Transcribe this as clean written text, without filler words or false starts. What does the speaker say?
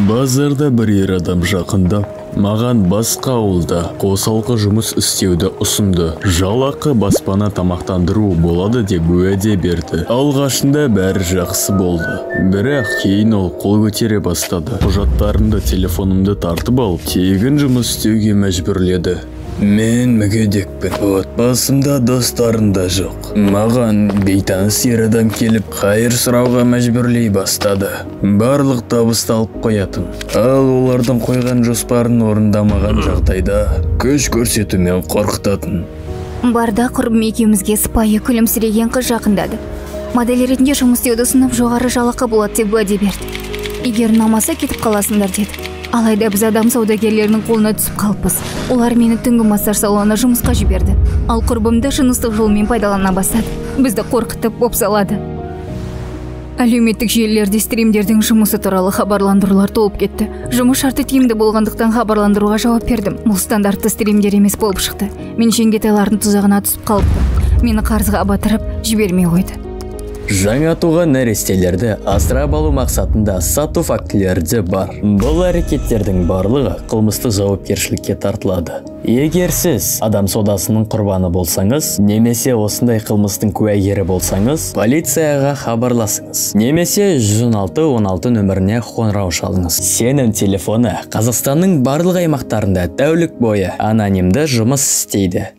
Базарда бір ер адам жақындап, маған басқа ауылда қосалқы жұмыс істеуді ұсынды. Жалақы баспана тамақтандыру болады деп уәде берді. Алғашында бәрі жақсы болды. Бірақ кейін ол қол көтере бастады. Құжаттарымды, телефонымды тартып алып, тегін жұмыс істеуге мәжбүрледі. Мен мүгедекпін. Отбасымда достарым да жоқ. Маған бейтаныс ер адам келіп, қайыр сұрауға мәжбүрлей бастады. Барлық табысты алып қоятын. Ал олардың қойған жоспарын орындамаған жағдайда күш көрсетумен қорқытатын. Барда құрбым екеумізге сыпайы күлімсіреген қыз жақындады. Модель ретінде жұмыс істеуді ұсынып, жоғары жалақы болады деп уәде берді. Егер ұнамаса кетіп қаласыңдар деді. Алайда біз адам саудагерлерінің қолына түсіп қалыппыз. Олар мені түнгі массаж салонына жұмысқа жіберді. Ал құрбымды жыныстық жолмен пайдалана бастады. Бізді қорқытып бопсалады. Әлеуметтік желілерде стримдердің жұмысы туралы хабарландырулар толып кетті. Жұмыс шарты тиімді болғандықтан хабарландыруға жауап бердім. Бұл стандартты стримдер емес болып шықты. Мен жеңгетайлардың тұзағына түсіп қалыппын. Мені қарызға батырып жібермей қойды. Жаңа туған нәрестелерді асырап алу мақсатында сату фактілері де бар. Бұл әрекеттердің барлығы қылмыстық жауапкершілікке тартылады. Егер сіз адам саудасының құрбаны болсаңыз, немесе осындай қылмыстың куәгері болсаңыз, полицияға хабарласыңыз. Немесе 116-16 нөміріне қоңырау шалыңыз. Сенім телефоны Қазақстанның барлық аймақтарында тәулік бойы анонимді жұмыс істейді.